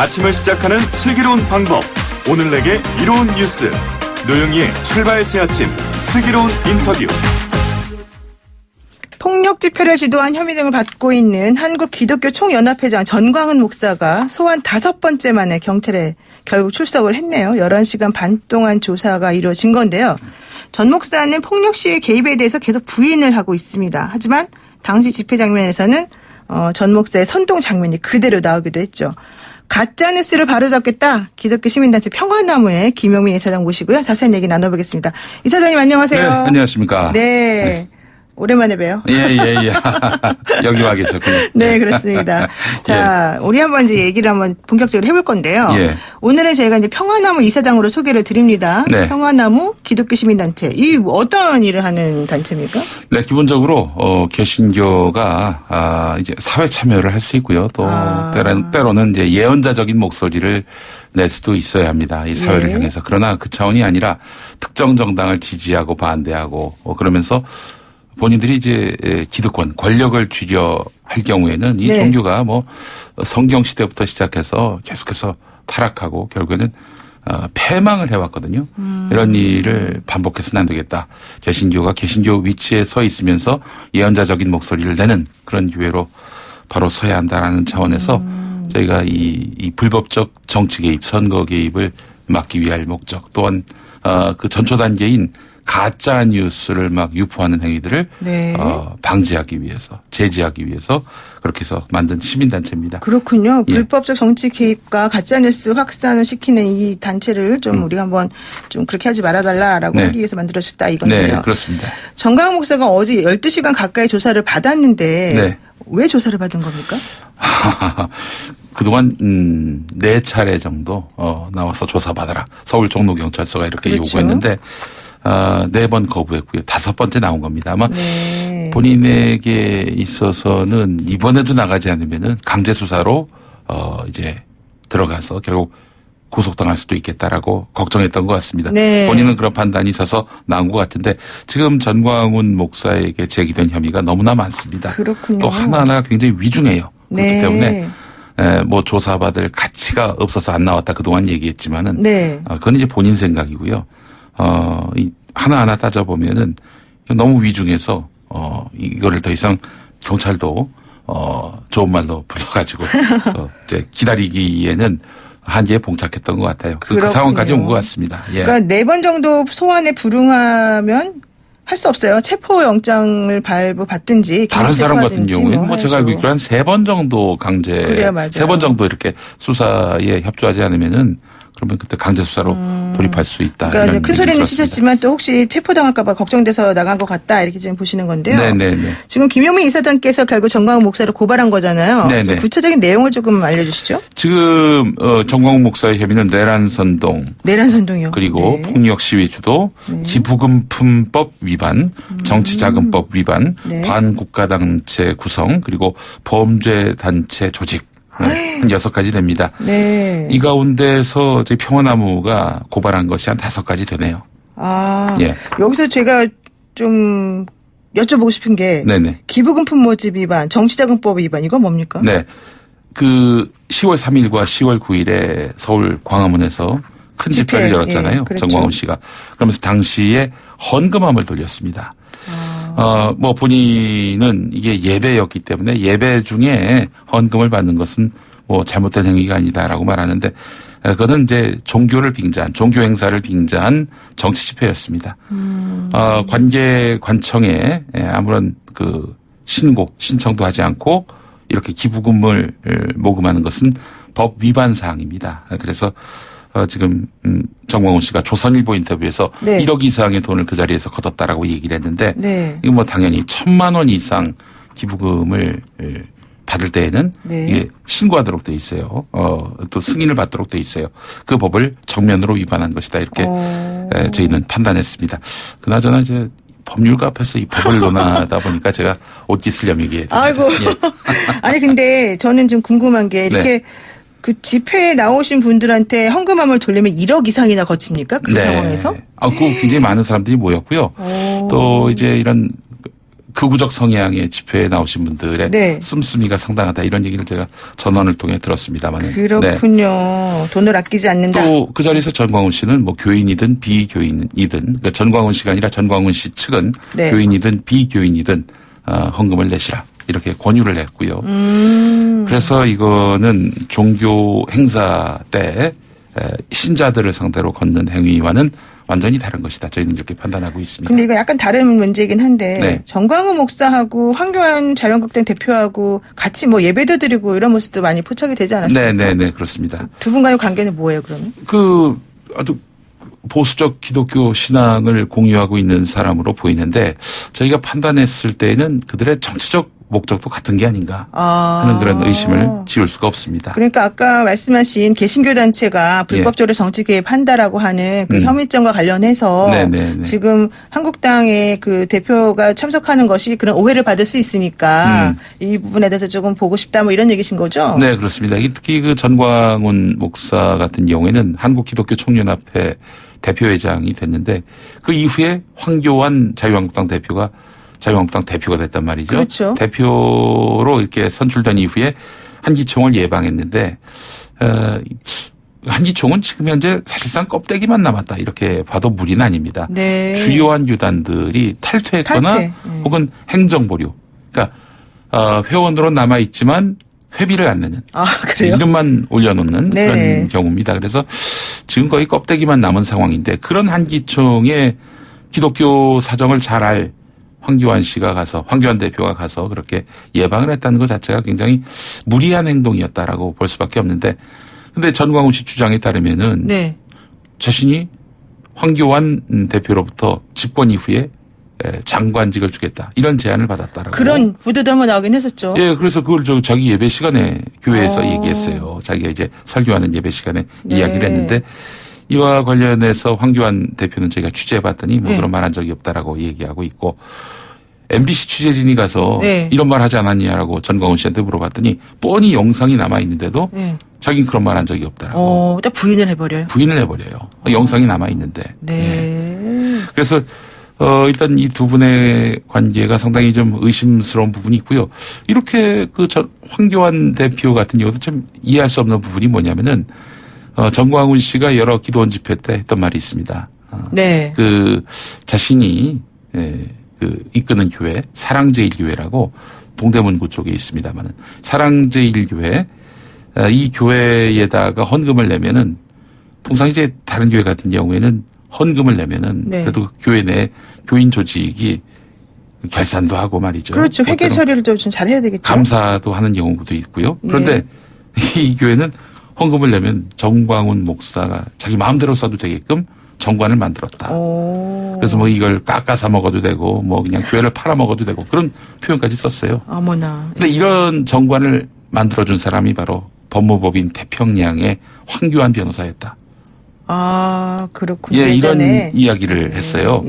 아침을 시작하는 슬기로운 방법. 오늘 내게 이로운 뉴스. 노영희의 출발 새 아침 슬기로운 인터뷰. 폭력 집회를 지도한 혐의 등을 받고 있는 한국기독교총연합회장 전광훈 목사가 소환 5번째 만에 경찰에 결국 출석을 했네요. 11시간 반 동안 조사가 이루어진 건데요. 전 목사는 폭력 시위 개입에 대해서 계속 부인을 하고 있습니다. 하지만 당시 집회 장면에서는 전 목사의 선동 장면이 그대로 나오기도 했죠. 가짜뉴스를 바로잡겠다. 기독교 시민단체 평화나무의 김용민 이사장 모시고요. 자세한 얘기 나눠보겠습니다. 이사장님 안녕하세요. 네, 안녕하십니까. 네. 오랜만에 봬요. 예. 여기 와 계셨군요. 네, 그렇습니다. 자, 우리 한번 이제 얘기를 한번 본격적으로 해볼 건데요. 예. 오늘은 저희가 이제 평화나무 이사장으로 소개를 드립니다. 네. 평화나무 기독교 시민단체. 이 어떤 일을 하는 단체입니까? 네, 기본적으로 개신교가 이제 사회 참여를 할 수 있고요. 또 때로는 이제 예언자적인 목소리를 낼 수도 있어야 합니다. 이 사회를 향해서. 그러나 그 차원이 아니라 특정 정당을 지지하고 반대하고 그러면서 본인들이 이제 기득권, 권력을 쥐려 할 경우에는 이 종교가 뭐 성경 시대부터 시작해서 계속해서 타락하고 결국에는 패망을 해왔거든요. 이런 일을 반복해서는 안 되겠다. 개신교가 개신교 위치에 서 있으면서 예언자적인 목소리를 내는 그런 기회로 바로 서야 한다라는 차원에서 저희가 이 불법적 정치 개입, 선거 개입을 막기 위할 목적 또한 그 전초 단계인 가짜 뉴스를 막 유포하는 행위들을 방지하기 위해서 제지하기 위해서 그렇게 해서 만든 시민단체입니다. 그렇군요. 불법적 정치 개입과 가짜뉴스 확산을 시키는 이 단체를 좀 우리가 한번 좀 그렇게 하지 말아달라라고 하기 위해서 만들어졌다 이건데요. 네, 그렇습니다. 전광훈 목사가 어제 12시간 가까이 조사를 받았는데 왜 조사를 받은 겁니까? 그동안 4차례 정도 나와서 조사받아라. 서울 종로경찰서가 이렇게 요구했는데 4번 거부했고요. 5번째 나온 겁니다. 아마 본인에게 있어서는 이번에도 나가지 않으면은 강제 수사로 이제 들어가서 결국 구속당할 수도 있겠다라고 걱정했던 것 같습니다. 본인은 그런 판단이 있어서 나온 것 같은데 지금 전광훈 목사에게 제기된 혐의가 너무나 많습니다. 그렇군요. 또 하나하나 굉장히 위중해요. 그렇기 때문에 뭐 조사받을 가치가 없어서 안 나왔다 그동안 얘기했지만은 그건 이제 본인 생각이고요. 하나하나 따져보면은 너무 위중해서 이거를 더 이상 경찰도 좋은 말로 불러가지고 이제 기다리기에는 한계에 봉착했던 것 같아요. 그 상황까지 온 것 같습니다. 그러니까 4번 정도 소환에 불응하면 할 수 없어요. 체포영장을 발부받든지. 다른 사람 같은 경우에는 뭐 제가 알고 있기로 한 3번 정도 강제, 3번 정도 이렇게 수사에 협조하지 않으면은 그러면 그때 강제 수사로 돌입할 수 있다. 그러니까 큰 소리는 치셨지만 또 혹시 체포당할까 봐 걱정돼서 나간 것 같다 이렇게 지금 보시는 건데요. 지금 김용민 이사장께서 결국 전광훈 목사를 고발한 거잖아요. 구체적인 내용을 조금 알려주시죠. 지금 전광훈 목사의 혐의는 내란선동이요. 그리고 폭력 시위 주도, 기부금품법 위반, 정치자금법 위반, 반국가단체 구성, 그리고 범죄단체 조직. 한 6가지 됩니다. 이 가운데서 저희 평화나무가 고발한 것이 한 5가지 되네요. 여기서 제가 좀 여쭤보고 싶은 게 기부금품 모집 위반, 정치자금법 위반 이건 뭡니까? 그 10월 3일과 10월 9일에 서울 광화문에서 큰 집회를 열었잖아요. 전광훈 씨가. 그러면서 당시에 헌금함을 돌렸습니다. 뭐 본인은 이게 예배였기 때문에 예배 중에 헌금을 받는 것은 뭐 잘못된 행위가 아니다라고 말하는데 그거는 이제 종교를 빙자한 종교 행사를 빙자한 정치 집회였습니다. 관청에 아무런 그 신청도 하지 않고 이렇게 기부금을 모금하는 것은 법 위반 사항입니다. 그래서 지금 전광훈 씨가 조선일보 인터뷰에서 1억 이상의 돈을 그 자리에서 거뒀다라고 얘기를 했는데 이거 뭐 당연히 1,000만 원 이상 기부금을 받을 때에는 이게 신고하도록 돼 있어요. 또 승인을 받도록 돼 있어요. 그 법을 정면으로 위반한 것이다 이렇게 저희는 판단했습니다. 그나저나 이제 법률가 앞에서 이 법을 논하다 보니까 제가 옷깃을 여미게 됩니다. 아이고. 아니 근데 저는 좀 궁금한 게 이렇게 그 집회에 나오신 분들한테 헌금함을 돌리면 1억 이상이나 거칩니까? 그 상황에서? 그거 굉장히 많은 사람들이 모였고요. 또 이제 이런 극우적 성향의 집회에 나오신 분들의 네. 씀씀이가 상당하다 이런 얘기를 제가 전원을 통해 들었습니다만. 그렇군요. 네. 돈을 아끼지 않는다. 또 그 자리에서 전광훈 씨는 뭐 교인이든 비교인이든 그러니까 전광훈 씨가 아니라 전광훈 씨 측은 네. 교인이든 비교인이든 헌금을 내시라 이렇게 권유를 했고요. 그래서 이거는 종교 행사 때 신자들을 상대로 걷는 행위와는 완전히 다른 것이다. 저희는 이렇게 판단하고 있습니다. 근데 이거 약간 다른 문제이긴 한데 네. 정광훈 목사하고 황교안 자유한국당 대표하고 같이 뭐 예배도 드리고 이런 모습도 많이 포착이 되지 않았습니까? 네네네 그렇습니다. 두 분 간의 관계는 뭐예요 그러면? 그 아주 보수적 기독교 신앙을 공유하고 있는 사람으로 보이는데 저희가 판단했을 때는 그들의 정치적 목적도 같은 게 아닌가 하는 그런 의심을 지울 수가 없습니다. 그러니까 아까 말씀하신 개신교 단체가 불법적으로 정치 개입한다라고 하는 그 혐의점과 관련해서 네네네. 지금 한국당의 그 대표가 참석하는 것이 그런 오해를 받을 수 있으니까 이 부분에 대해서 조금 보고 싶다 뭐 이런 얘기신 거죠? 네 그렇습니다. 특히 그 전광훈 목사 같은 경우에는 한국기독교총연합회 대표회장이 됐는데 그 이후에 황교안 자유한국당 대표가 됐단 말이죠. 그렇죠. 대표로 이렇게 선출된 이후에 한기총을 예방했는데 한기총은 지금 현재 사실상 껍데기만 남았다 이렇게 봐도 무리는 아닙니다. 네. 주요한 교단들이 탈퇴했거나 혹은 행정보류. 그러니까 회원으로 남아 있지만 회비를 안 내는. 그래요? 이름만 올려놓는 네네. 그런 경우입니다. 그래서 지금 거의 껍데기만 남은 상황인데 그런 한기총의 기독교 사정을 잘 알 황교안 대표가 가서 그렇게 예방을 했다는 것 자체가 굉장히 무리한 행동이었다라고 볼 수밖에 없는데 근데 전광훈 씨 주장에 따르면은 네. 자신이 황교안 대표로부터 집권 이후에 장관직을 주겠다 이런 제안을 받았다라고. 그런 보도도 한번 나오긴 했었죠. 예, 그래서 그걸 자기 예배 시간에 교회에서 얘기했어요. 자기가 이제 설교하는 예배 시간에 이야기를 했는데 이와 관련해서 황교안 대표는 저희가 취재해봤더니 뭐 그런 말 한 적이 없다라고 얘기하고 있고 MBC 취재진이 가서 이런 말 하지 않았냐라고 전광훈 씨한테 물어봤더니 뻔히 영상이 남아있는데도 자기는 그런 말 한 적이 없다라고. 딱 부인을 해버려요. 영상이 남아있는데. 네. 예. 그래서 일단 이 두 분의 관계가 상당히 좀 의심스러운 부분이 있고요. 이렇게 황교안 대표 같은 경우도 참 이해할 수 없는 부분이 뭐냐면은 전광훈 씨가 여러 기도원 집회 때 했던 말이 있습니다. 네. 그 자신이 그 이끄는 교회 사랑제일교회라고 동대문구 쪽에 있습니다만은 사랑제일교회 이 교회에다가 헌금을 내면은 통상 이제 다른 교회 같은 경우에는 헌금을 내면은 그래도 그 교회 내 교인 조직이 결산도 하고 말이죠. 그렇죠. 회계 처리를 좀 잘해야 되겠죠. 감사도 하는 경우도 있고요. 그런데 이 교회는 헌금을 내면 정광훈 목사가 자기 마음대로 써도 되게끔 정관을 만들었다. 그래서 뭐 이걸 깎아서 먹어도 되고 뭐 그냥 교회를 팔아 먹어도 되고 그런 표현까지 썼어요. 어머나. 근데 이런 정관을 만들어준 사람이 바로 법무법인 태평양의 황교안 변호사였다. 그렇군요. 예, 이런 이야기를 했어요.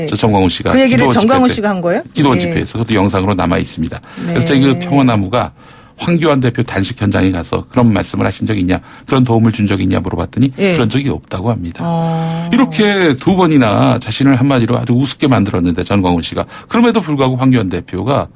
저 정광훈 씨가. 그 얘기를 정광훈 씨가 한 거예요? 기도원 집회에서. 그것도 영상으로 남아 있습니다. 그래서 저희 그 평화나무가 황교안 대표 단식 현장에 가서 그런 말씀을 하신 적이 있냐, 그런 도움을 준 적이 있냐 물어봤더니 그런 적이 없다고 합니다. 이렇게 두 번이나 자신을 한마디로 아주 우습게 만들었는데 전광훈 씨가 그럼에도 불구하고 황교안 대표가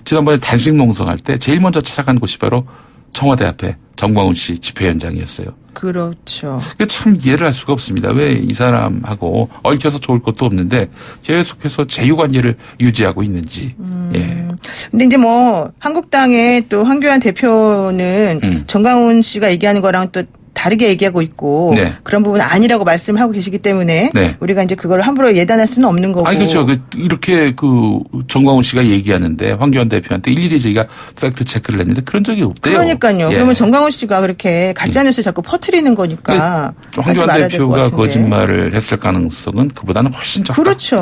지난번에 단식 농성할 때 제일 먼저 찾아간 곳이 바로 청와대 앞에 정광훈 씨 집회 현장이었어요. 그렇죠. 참 이해를 할 수가 없습니다. 왜 이 사람하고 얽혀서 좋을 것도 없는데 계속해서 제휴관계를 유지하고 있는지. 예. 근데 이제 뭐 한국당의 또 황교안 대표는 정광훈 씨가 얘기하는 거랑 또 다르게 얘기하고 있고 그런 부분은 아니라고 말씀하고 계시기 때문에 우리가 이제 그걸 함부로 예단할 수는 없는 거고. 아니 그렇죠. 이렇게 정광훈 씨가 얘기하는데 황교안 대표한테 일일이 저희가 팩트 체크를 했는데 그런 적이 없대요. 그러니까요. 그러면 정광훈 씨가 그렇게 가짜뉴스 자꾸 퍼뜨리는 거니까. 황교안 대표가 거짓말을 했을 가능성은 그보다는 훨씬 적다. 그렇죠.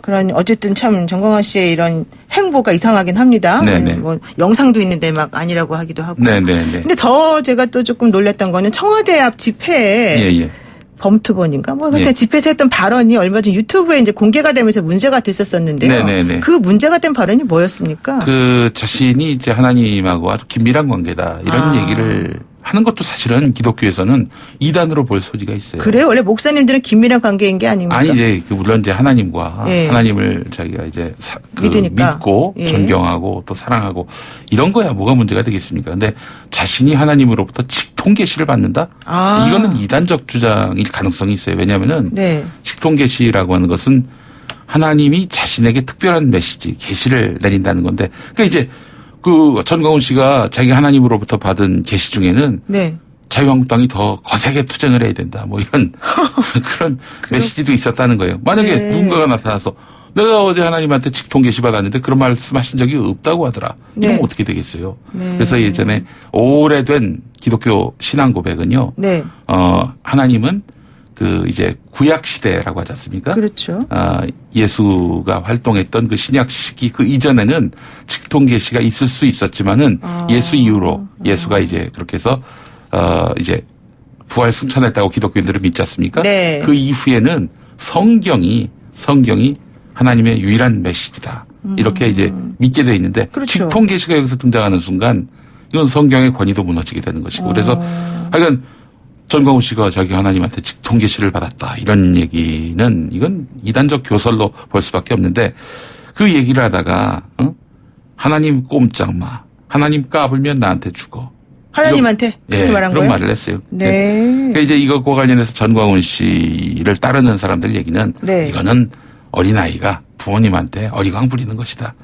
그런 어쨌든 참 정광훈 씨의 이런 행보가 이상하긴 합니다. 뭐 영상도 있는데 막 아니라고 하기도 하고. 근데 더 제가 또 조금 놀랐던 거는 청와대 앞 집회에 범투본인가 뭐 그때 집회에서 했던 발언이 얼마 전 유튜브에 이제 공개가 되면서 문제가 됐었었는데요. 그 문제가 된 발언이 뭐였습니까? 그 자신이 이제 하나님하고 아주 긴밀한 관계다 이런 얘기를 하는 것도 사실은 기독교에서는 이단으로 볼 소지가 있어요. 그래요? 원래 목사님들은 긴밀한 관계인 게 아닙니까? 아니 이제 물론 이제 하나님과 예. 하나님을 자기가 이제 믿으니까. 믿고 예. 존경하고 또 사랑하고 이런 거야 뭐가 문제가 되겠습니까? 근데 자신이 하나님으로부터 직통계시를 받는다? 아. 이거는 이단적 주장일 가능성이 있어요. 왜냐하면은 네. 직통계시라고 하는 것은 하나님이 자신에게 특별한 메시지, 계시를 내린다는 건데, 그러니까 이제 그 전광훈 씨가 자기 하나님으로부터 받은 계시 중에는 네. 자유한국당이 더 거세게 투쟁을 해야 된다, 뭐 이런 그런 메시지도 있었다는 거예요. 만약에 네. 누군가가 나타나서 내가 어제 하나님한테 직통계시 받았는데 그런 말씀하신 적이 없다고 하더라. 이러면 네. 어떻게 되겠어요? 네. 그래서 예전에 오래된 기독교 신앙 고백은요. 네. 하나님은 그 이제 구약 시대라고 하지 않습니까? 그렇죠. 예수가 활동했던 그 신약 시기 그 이전에는 직통계시가 있을 수 있었지만은 예수 이후로 예수가 이제 그렇게 해서 이제 부활 승천했다고 기독교인들은 믿지 않습니까? 네. 그 이후에는 성경이 하나님의 유일한 메시지다. 이렇게 이제 믿게 돼 있는데 그렇죠. 직통계시가 여기서 등장하는 순간 이건 성경의 권위도 무너지게 되는 것이고 그래서 하여간 전광훈 씨가 자기 하나님한테 직통계시를 받았다. 이런 얘기는 이건 이단적 교설로 볼 수밖에 없는데 그 얘기를 하다가 하나님 꼼짝 마. 하나님 까불면 나한테 죽어. 하나님한테 그렇게 말한 그런 거예요? 말을 했어요. 네. 그러니까 이제 이것과 관련해서 전광훈 씨를 따르는 사람들 얘기는 네. 이거는 어린아이가 부모님한테 어리광 부리는 것이다.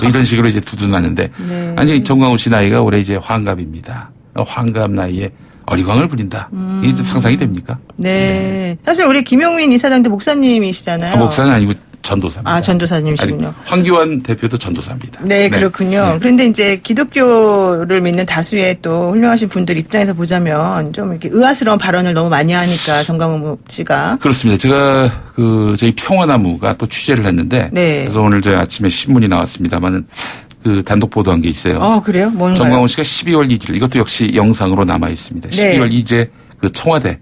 이런 식으로 이제 두둔하는데 네. 아니 전광훈 씨 나이가 올해 이제 환갑입니다. 환갑 나이에 어리광을 부린다. 이게 상상이 됩니까? 네. 사실 우리 김용민 이사장도 목사님이시잖아요. 목사는 아니고 전도사입니다. 전도사님이시군요. 아니, 황교안 대표도 전도사입니다. 네, 그렇군요. 네. 그런데 이제 기독교를 믿는 다수의 또 훌륭하신 분들 입장에서 보자면 좀 이렇게 의아스러운 발언을 너무 많이 하니까 정광훈 씨가. 그렇습니다. 제가 저희 평화나무가 또 취재를 했는데 네. 그래서 오늘 저희 아침에 신문이 나왔습니다만은 그 단독 보도한 게 있어요. 그래요? 뭔가요? 정광훈 씨가 12월 2일 이것도 역시 영상으로 남아 있습니다. 네. 12월 2일에 그 청와대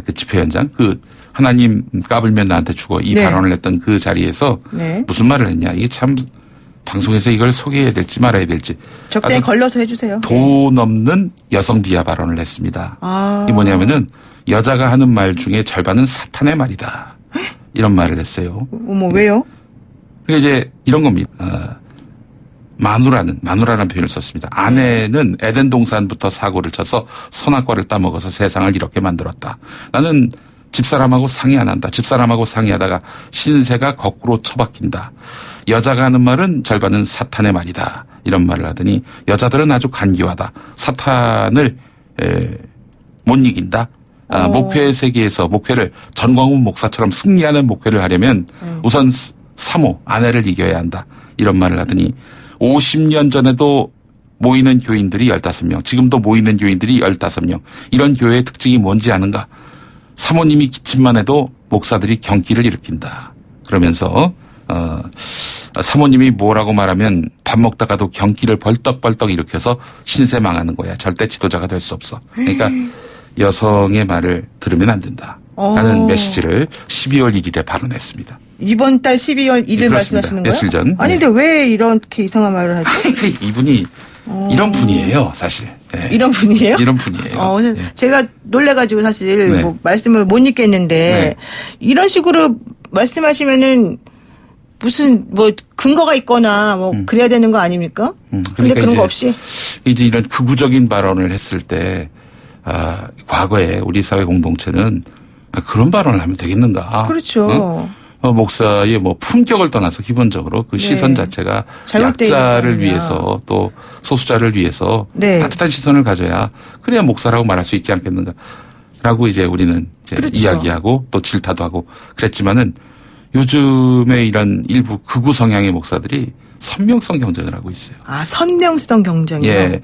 그 집회 현장 그 하나님 까불면 나한테 죽어 이 네. 발언을 했던 그 자리에서 네. 무슨 말을 했냐. 이게 참 방송에서 이걸 소개해야 될지 말아야 될지. 적당히 아주 걸러서 해주세요. 도 넘는 여성 비하 발언을 했습니다. 아. 이게 뭐냐면은 여자가 하는 말 중에 절반은 사탄의 말이다. 이런 말을 했어요. 어머, 왜요? 그러니까 이제 이런 겁니다. 마누라라는 표현을 썼습니다. 아내는 에덴 동산부터 사고를 쳐서 선악과를 따먹어서 세상을 이렇게 만들었다. 나는 집사람하고 상의 안 한다. 집사람하고 상의하다가 신세가 거꾸로 처박힌다. 여자가 하는 말은 절반은 사탄의 말이다. 이런 말을 하더니 여자들은 아주 간교하다. 사탄을 못 이긴다. 목회의 세계에서 목회를 전광훈 목사처럼 승리하는 목회를 하려면 우선 3호 아내를 이겨야 한다. 이런 말을 하더니 50년 전에도 모이는 교인들이 15명, 지금도 모이는 교인들이 15명. 이런 교회의 특징이 뭔지 아는가? 사모님이 기침만 해도 목사들이 경기를 일으킨다. 그러면서 사모님이 뭐라고 말하면 밥 먹다가도 경기를 벌떡벌떡 일으켜서 신세 망하는 거야. 절대 지도자가 될 수 없어. 그러니까 여성의 말을 들으면 안 된다. 라는 메시지를 12월 1일에 발언했습니다. 이번 달 12월 1일 그렇습니다. 말씀하시는 거예요? 며칠 전. 아니, 근데 왜 이렇게 이상한 말을 하지? 그러니까 이분이 이런 분이에요, 사실. 네. 이런 분이에요? 이런 분이에요. 네. 제가 놀래가지고 사실 네. 뭐 말씀을 못 읽겠는데 네. 이런 식으로 말씀하시면은 무슨 뭐 근거가 있거나 뭐 그래야 되는 거 아닙니까? 근데 그러니까 그런 이제 거 없이 이제 이런 극우적인 발언을 했을 때 과거에 우리 사회 공동체는 그런 발언을 하면 되겠는가? 그렇죠. 목사의 뭐 품격을 떠나서 기본적으로 그 네. 시선 자체가 잘못돼 약자를 있는 거 아니냐. 위해서 또 소수자를 위해서 네. 따뜻한 시선을 가져야 그래야 목사라고 말할 수 있지 않겠는가? 라고 이제 우리는 이제 그렇죠. 이야기하고 또 질타도 하고 그랬지만은 요즘에 이런 일부 극우 성향의 목사들이 선명성 경쟁을 하고 있어요. 선명성 경쟁이요. 예.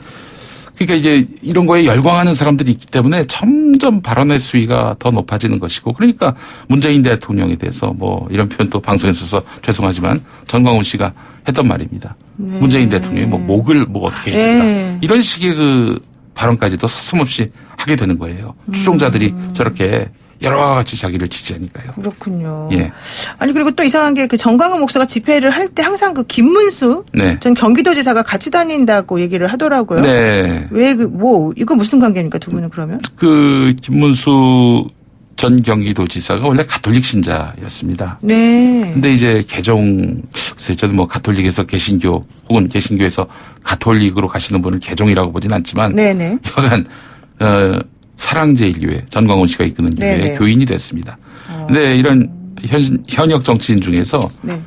그러니까 이제 이런 거에 열광하는 사람들이 있기 때문에 점점 발언의 수위가 더 높아지는 것이고 그러니까 문재인 대통령에 대해서 뭐 이런 표현도 방송에 써서 죄송하지만 전광훈 씨가 했던 말입니다. 네. 문재인 대통령이 뭐 목을 뭐 어떻게 해야 된다. 네. 이런 식의 그 발언까지도 서슴없이 하게 되는 거예요. 추종자들이 저렇게 여러 가지 자기를 지지하니까요. 그렇군요. 예. 아니 그리고 또 이상한 게 그 정광훈 목사가 집회를 할 때 항상 그 김문수 네. 전 경기도지사가 같이 다닌다고 얘기를 하더라고요. 네. 왜 이거 무슨 관계입니까 두 분은 그러면? 그 김문수 전 경기도지사가 원래 가톨릭 신자였습니다. 네. 근데 이제 글쎄 저는 뭐 가톨릭에서 개신교 혹은 개신교에서 가톨릭으로 가시는 분을 개종이라고 보진 않지만 네네. 여간 사랑제일교회 전광훈 씨가 이끄는 교회의 네네. 교인이 됐습니다. 근데 이런 현역 정치인 중에서 네.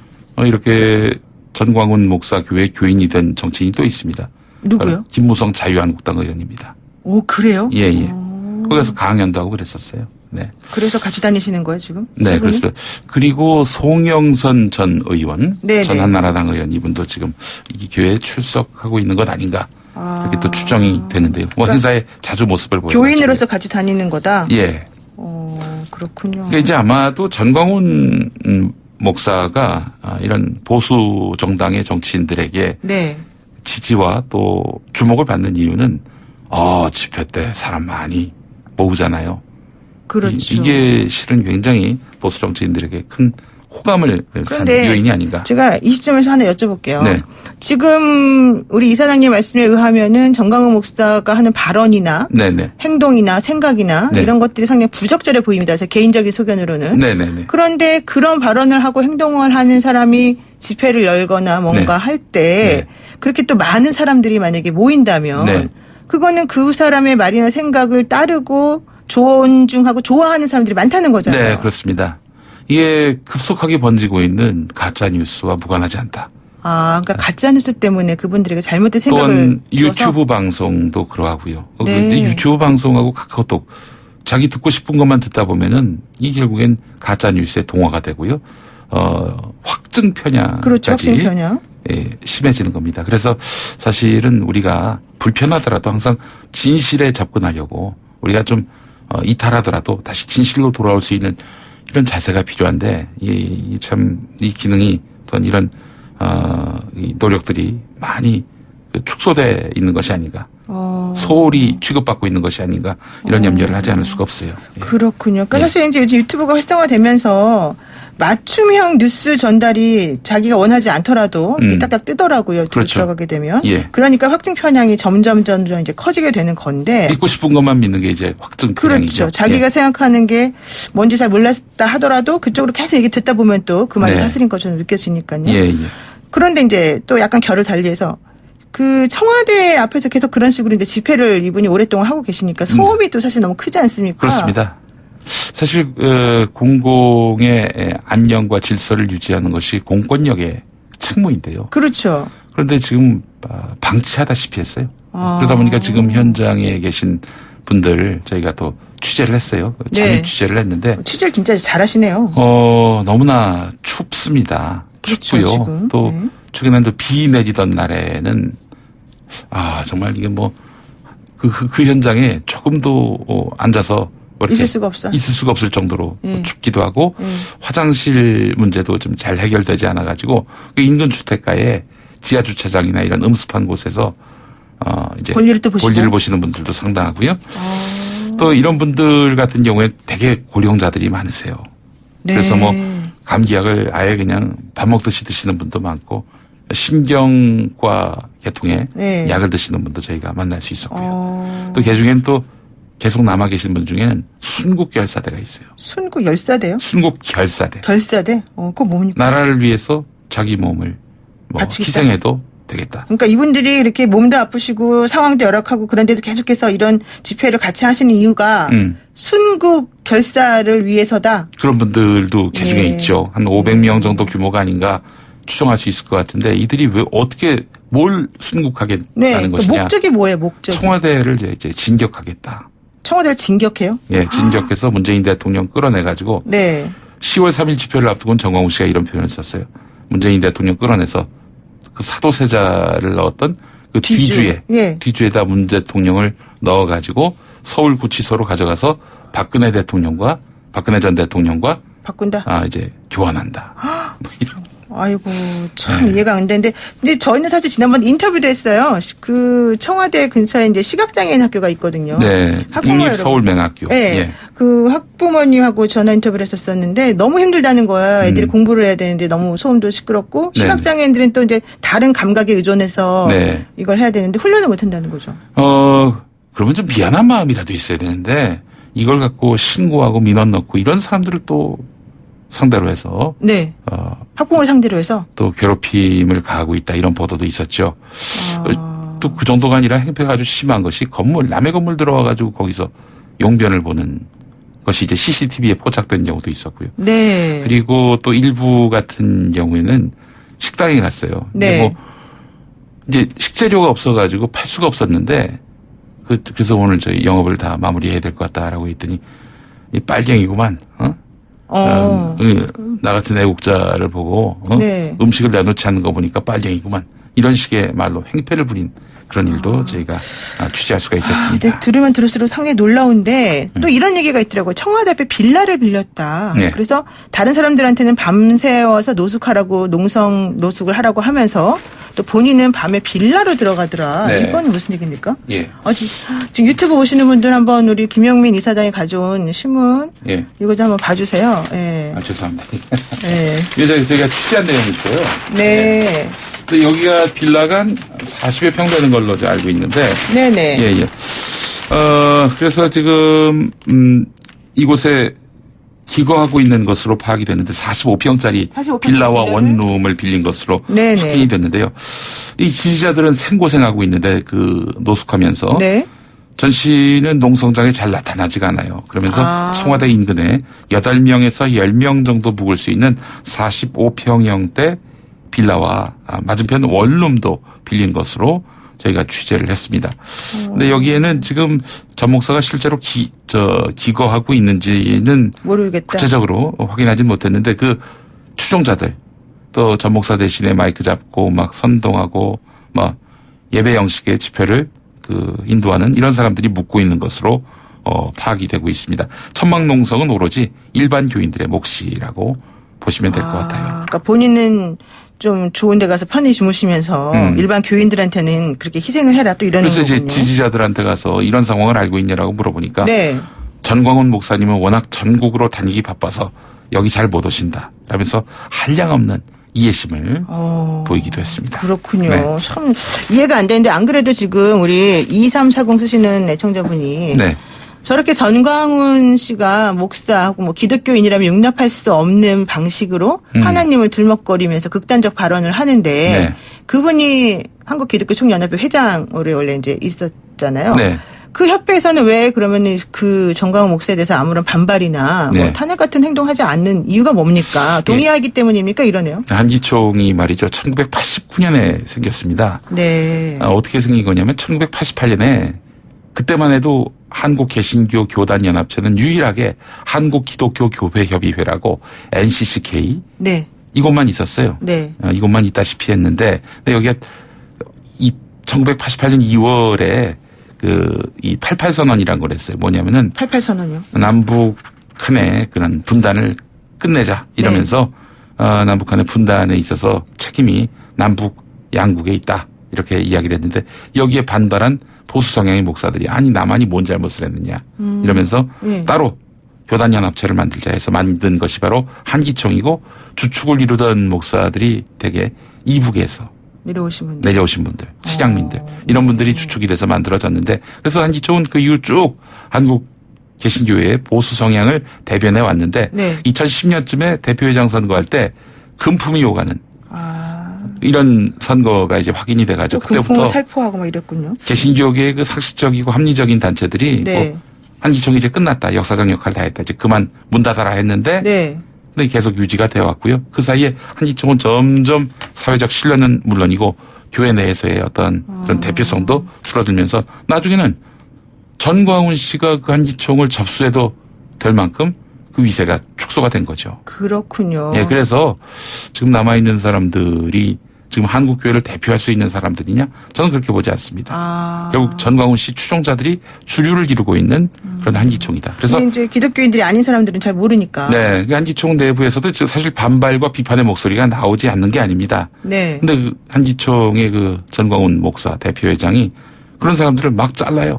이렇게 전광훈 목사 교회 교인이 된 정치인이 또 있습니다. 누구요? 김무성 자유한국당 의원입니다. 오 그래요? 예, 예. 거기서 강연도 하고 그랬었어요. 네. 그래서 같이 다니시는 거예요 지금? 네, 세 분이? 그렇습니다. 그리고 송영선 전 의원, 네네. 전 한나라당 의원 이분도 지금 이 교회에 출석하고 있는 것 아닌가 그렇게 또 추정이 되는데요. 뭐 행사에 자주 모습을 보여요. 교인으로서 같이 다니는 거다? 예. 그렇군요. 그러니까 이제 아마도 전광훈 목사가 이런 보수 정당의 정치인들에게 네. 지지와 또 주목을 받는 이유는 집회 때 사람 많이 모으잖아요. 그렇죠. 이게 실은 굉장히 보수 정치인들에게 큰 호감을 산 요인이 아닌가. 제가 이 시점에서 하나 여쭤볼게요. 네. 지금 우리 이사장님 말씀에 의하면은 정광훈 목사가 하는 발언이나 네네. 행동이나 생각이나 네. 이런 것들이 상당히 부적절해 보입니다. 제 개인적인 소견으로는. 네네네. 그런데 그런 발언을 하고 행동을 하는 사람이 집회를 열거나 뭔가 네. 할 때 네. 그렇게 또 많은 사람들이 만약에 모인다면 네. 그거는 그 사람의 말이나 생각을 따르고 존중하고 좋아하는 사람들이 많다는 거잖아요. 네, 그렇습니다. 이게 급속하게 번지고 있는 가짜 뉴스와 무관하지 않다. 그러니까 가짜뉴스 때문에 그분들에게 잘못된 생각을 또한 줘서? 유튜브 방송도 그러하고요. 네. 그런데 유튜브 방송하고 카카오톡 자기 듣고 싶은 것만 듣다 보면은 이 결국엔 가짜 뉴스의 동화가 되고요. 확증 편향까지 그렇죠. 확증 편향. 심해지는 겁니다. 그래서 사실은 우리가 불편하더라도 항상 진실에 접근하려고 우리가 좀 이탈하더라도 다시 진실로 돌아올 수 있는 이런 자세가 필요한데 이 기능이 어떤 이런 이 노력들이 많이 축소돼 있는 것이 아닌가. 소홀히 취급받고 있는 것이 아닌가 이런 염려를 하지 않을 수가 없어요. 예. 그렇군요. 그러니까 예. 사실 이제 요즘 유튜브가 활성화되면서 맞춤형 뉴스 전달이 자기가 원하지 않더라도 딱딱 뜨더라고요. 그렇죠. 들어가게 되면. 예. 그러니까 확증 편향이 점점 이제 커지게 되는 건데. 믿고 싶은 것만 믿는 게 이제 확증 편향이죠. 그렇죠. 자기가 예. 생각하는 게 뭔지 잘 몰랐다 하더라도 그쪽으로 계속 얘기 듣다 보면 또 그 말이 네. 사실인 것처럼 느껴지니까요. 예, 예. 그런데 이제 또 약간 결을 달리해서 그 청와대 앞에서 계속 그런 식으로 이제 집회를 이분이 오랫동안 하고 계시니까 소음이 또 사실 너무 크지 않습니까? 그렇습니다. 사실 공공의 안녕과 질서를 유지하는 것이 공권력의 책무인데요. 그렇죠. 그런데 지금 방치하다시피 했어요. 그러다 보니까 지금 현장에 계신 분들 저희가 또 취재를 했어요. 잠입 네. 취재를 했는데 취재를 진짜 잘하시네요. 너무나 춥습니다. 그렇죠, 춥고요. 지금. 또 네. 최근에도 비 내리던 날에는 정말 이게 뭐 그 현장에 조금도 앉아서 이렇게 있을 수가 없어. 있을 수가 없을 정도로 예. 춥기도 하고 예. 화장실 문제도 좀 잘 해결되지 않아 가지고 그 인근 주택가에 지하 주차장이나 이런 음습한 곳에서 이제 볼일을 또 보시고? 볼일을 보시는 분들도 상당하고요. 또 이런 분들 같은 경우에 되게 고령자들이 많으세요. 네. 그래서 뭐 감기약을 아예 그냥 밥 먹듯이 드시는 분도 많고 신경과 계통의 네. 약을 드시는 분도 저희가 만날 수 있었고요. 또 그중에는 또 계속 남아 계신 분 중에는 순국결사대가 있어요. 순국 열사대요? 순국결사대. 결사대? 그거 뭡니까? 나라를 위해서 자기 몸을 바치겠다? 희생해도 되겠다. 그러니까 이분들이 이렇게 몸도 아프시고 상황도 열악하고 그런데도 계속해서 이런 집회를 같이 하시는 이유가 순국 결사를 위해서다. 그런 분들도 개중에 예. 있죠. 한 500명 정도 규모가 아닌가 추정할 수 있을 것 같은데 이들이 왜 어떻게 뭘 순국하겠다는 네. 것이냐. 목적이 뭐예요? 목적이. 청와대를 이제 진격하겠다. 청와대를 진격해요? 예, 진격해서 문재인 대통령 끌어내가지고 네. 10월 3일 집회를 앞두고는 정광훈 씨가 이런 표현을 썼어요. 문재인 대통령 끌어내서 그 사도세자를 넣었던 그 뒤주. 예. 뒤주에다 문 대통령을 넣어가지고 서울구치소로 가져가서 박근혜 전 대통령과 바꾼다. 이제 교환한다. 뭐 이런. 아이고, 참 이해가 안 되는데, 근데 저희는 사실 지난번 인터뷰를 했어요. 그 청와대 근처에 이제 시각장애인 학교가 있거든요. 네. 국립서울맹학교. 네. 예. 그 학부모님하고 전화 인터뷰를 했었었는데 너무 힘들다는 거야. 애들이 공부를 해야 되는데 너무 소음도 시끄럽고 네. 시각장애인들은 또 이제 다른 감각에 의존해서 네. 이걸 해야 되는데 훈련을 못 한다는 거죠. 그러면 좀 미안한 마음이라도 있어야 되는데 이걸 갖고 신고하고 민원 넣고 이런 사람들을 또 상대로 해서 네. 학부모를 상대로 해서 또 괴롭힘을 가하고 있다 이런 보도도 있었죠. 또 그 정도가 아니라 행패가 아주 심한 것이 남의 건물 들어와 가지고 거기서 용변을 보는 것이 이제 CCTV에 포착된 경우도 있었고요. 네. 그리고 또 일부 같은 경우에는 식당에 갔어요. 네. 뭐 이제 식재료가 없어가지고 팔 수가 없었는데 그래서 오늘 저희 영업을 다 마무리해야 될 것 같다라고 했더니 이 빨갱이구만. 나 같은 애국자를 보고 네. 음식을 내놓지 않는 거 보니까 빨갱이구만. 이런 식의 말로 행패를 부린 그런 일도 저희가 취재할 수가 있었습니다. 네, 들으면 들을수록 상당히 놀라운데 또 이런 얘기가 있더라고요. 청와대 앞에 빌라를 빌렸다. 네. 그래서 다른 사람들한테는 밤새워서 노숙하라고 노숙을 하라고 하면서 또 본인은 밤에 빌라로 들어가더라. 네. 이건 무슨 얘기입니까? 예. 지금 유튜브 보시는 분들 한번 우리 김영민 이사장이 가져온 신문 예. 이거 좀 한번 봐주세요. 예. 죄송합니다. 예. 이게 저희가 취재한 내용이 있어요. 네. 근데 여기가 빌라가 한 40여 평 되는 걸로 알고 있는데. 네네. 예. 그래서 지금, 이곳에 기거하고 있는 것으로 파악이 됐는데 45평짜리 45평 빌라와 빌라를? 원룸을 빌린 것으로 네네. 확인이 됐는데요. 이 지지자들은 생고생하고 있는데 노숙하면서. 네. 전 씨는 농성장에 잘 나타나지가 않아요. 그러면서 청와대 인근에 8명에서 10명 정도 묵을 수 있는 45평형대 빌라와 맞은편 원룸도 빌린 것으로 저희가 취재를 했습니다. 근데 여기에는 지금 전 목사가 실제로 기거하고 있는지는 모르겠다. 구체적으로 확인하진 못했는데 그 추종자들 또 전 목사 대신에 마이크 잡고 막 선동하고 막 예배 형식의 집회를 인도하는 이런 사람들이 묵고 있는 것으로 파악이 되고 있습니다. 천막농성은 오로지 일반 교인들의 몫이라고 보시면 될 것 같아요. 그러니까 본인은 좀 좋은 데 가서 편히 주무시면서 일반 교인들한테는 그렇게 희생을 해라 또 이러는 그래서 거군요. 이제 지지자들한테 가서 이런 상황을 알고 있냐라고 물어보니까 네. 전광훈 목사님은 워낙 전국으로 다니기 바빠서 여기 잘 못 오신다 라면서 한량없는 이해심을 보이기도 했습니다. 그렇군요. 네. 참 이해가 안 되는데 안 그래도 지금 우리 2340 쓰시는 애청자분이 네. 저렇게 전광훈 씨가 목사하고 뭐 기독교인이라면 용납할 수 없는 방식으로 하나님을 들먹거리면서 극단적 발언을 하는데 네. 그분이 한국기독교총연합회 회장으로 원래 이제 있었잖아요. 네. 그 협회에서는 왜 그러면 그 전광훈 목사에 대해서 아무런 반발이나 네. 뭐 탄핵 같은 행동하지 않는 이유가 뭡니까? 동의하기 때문입니까? 이러네요. 한기총이 말이죠. 1989년에 생겼습니다. 네. 어떻게 생긴 거냐면 1988년에 그때만 해도 한국개신교 교단연합체는 유일하게 한국기독교교회협의회라고 NCCK 네. 이것만 있었어요. 네. 이것만 있다시피 했는데 근데 여기가 1988년 2월에 이 88선언이라는 걸 했어요. 뭐냐면은 88선언이요. 남북 간의 그런 분단을 끝내자 이러면서 남북 간의 분단에 있어서 책임이 남북 양국에 있다. 이렇게 이야기를 했는데 여기에 반발한 보수 성향의 목사들이 아니 나만이 뭔 잘못을 했느냐 이러면서 따로 교단연합체를 만들자 해서 만든 것이 바로 한기총이고 주축을 이루던 목사들이 되게 이북에서 내려오신 분들, 실향민들 이런 분들이 주축이 돼서 만들어졌는데 그래서 한기총은 그 이후 쭉 한국 개신교회의 보수 성향을 대변해 왔는데 네. 2010년쯤에 대표회장 선거할 때 금품이 오가는 이런 선거가 이제 확인이 돼가지고 그때부터 살포하고 막 이랬군요. 개신교계의 그 상식적이고 합리적인 단체들이 네. 뭐 한기총이 이제 끝났다, 역사적 역할 다 했다, 이제 그만 문 닫아라 했는데, 네. 근데 계속 유지가 되어 왔고요. 그 사이에 한기총은 점점 사회적 신뢰는 물론이고 교회 내에서의 어떤 그런 대표성도 줄어들면서 나중에는 전광훈 씨가 그 한기총을 접수해도 될 만큼 그 위세가 축소가 된 거죠. 그렇군요. 예, 그래서 지금 남아있는 사람들이 지금 한국교회를 대표할 수 있는 사람들이냐? 저는 그렇게 보지 않습니다. 결국 전광훈 씨 추종자들이 주류를 이루고 있는 그런 한기총이다. 그래서 이제 기독교인들이 아닌 사람들은 잘 모르니까. 네, 그 한기총 내부에서도 사실 반발과 비판의 목소리가 나오지 않는 게 아닙니다. 네. 근데 그 한기총의 그 전광훈 목사 대표회장이 그런 사람들을 막 잘라요.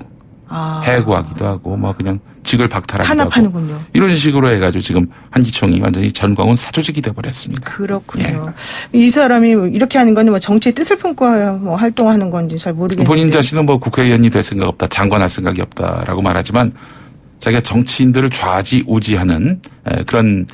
해고하기도 하고 뭐 그냥 직을 박탈하기도 탄압하는군요. 하고 이런 식으로 해가지고 지금 한기총이 완전히 전광훈 사조직이 돼버렸습니다. 그렇군요. 이 사람이 이렇게 하는 거는 뭐 정치의 뜻을 품고 뭐 활동하는 건지 잘 모르겠는데. 본인 자신은 뭐 국회의원이 될 생각 없다, 장관할 생각이 없다라고 말하지만 자기가 정치인들을 좌지우지하는 그런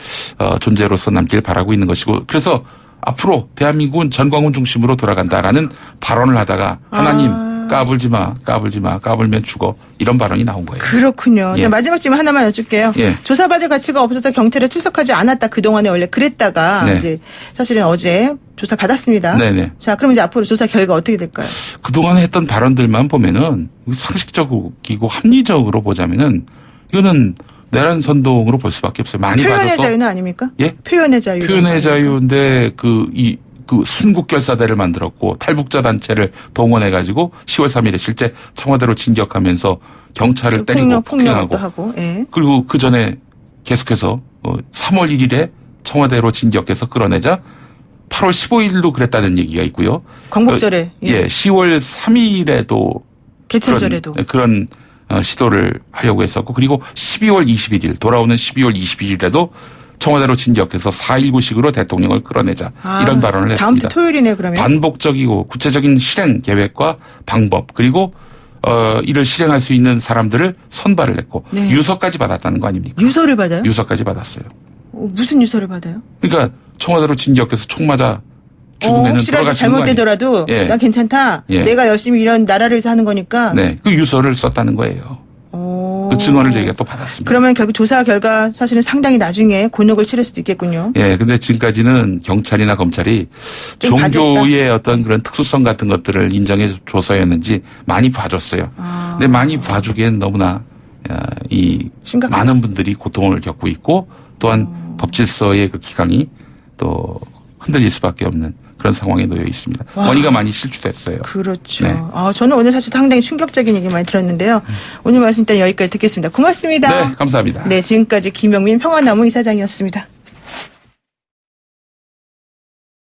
존재로서 남길 바라고 있는 것이고 그래서 앞으로 대한민국은 전광훈 중심으로 돌아간다라는 발언을 하다가 하나님 까불지 마, 까불면 죽어. 이런 발언이 나온 거예요. 그렇군요. 예. 자, 마지막 질문 하나만 여쭐게요. 예. 조사받을 가치가 없어서 경찰에 출석하지 않았다. 그동안에 원래 그랬다가 네. 이제 사실은 어제 조사 받았습니다. 네네. 자, 그럼 이제 앞으로 조사 결과 어떻게 될까요? 그동안 했던 발언들만 보면은 상식적이고 합리적으로 보자면은 이거는 내란 선동으로 볼 수밖에 없어요. 많이 표현의 봐줘서. 자유는 아닙니까? 예? 표현의 자유. 표현의 자유인데 그 순국결사대를 만들었고 탈북자 단체를 동원해가지고 10월 3일에 실제 청와대로 진격하면서 경찰을 때리고 폭행하고 폭력도 하고. 예. 그리고 그 전에 계속해서 3월 1일에 청와대로 진격해서 끌어내자 8월 15일도 그랬다는 얘기가 있고요. 광복절에. 예, 10월 3일에도 개천절에도. 그런 시도를 하려고 했었고 그리고 12월 21일 돌아오는 12월 21일에도 청와대로 진격해서 4.19식으로 대통령을 끌어내자 이런 발언을 했습니다. 다음 주 토요일이네요. 그러면. 반복적이고 구체적인 실행 계획과 방법 그리고 이를 실행할 수 있는 사람들을 선발을 했고 네. 유서까지 받았다는 거 아닙니까? 유서를 받아요? 유서까지 받았어요. 무슨 유서를 받아요? 그러니까 청와대로 진격해서 총 맞아 죽은 애는 혹시라도 돌아가시는 거 아니에요? 잘못되더라도 예. 나 괜찮다. 예. 내가 열심히 이런 나라를 위해서 하는 거니까. 네, 그 유서를 썼다는 거예요. 그 증언을 저희가 또 받았습니다. 그러면 결국 조사 결과 사실은 상당히 나중에 곤욕을 치를 수도 있겠군요. 예, 근데 지금까지는 경찰이나 검찰이 좀 종교의 어떤 그런 특수성 같은 것들을 인정해 줘서였는지 많이 봐줬어요. 근데 많이 봐주기엔 너무나 이 심각하다. 많은 분들이 고통을 겪고 있고 또한 법 질서의 그 기강이 또 흔들릴 수밖에 없는 그런 상황에 놓여 있습니다. 권위가 많이 실추됐어요. 그렇죠. 네. 저는 오늘 사실 상당히 충격적인 얘기 많이 들었는데요. 오늘 말씀 일단 여기까지 듣겠습니다. 고맙습니다. 네, 감사합니다. 네, 지금까지 김영민 평화나무 이사장이었습니다.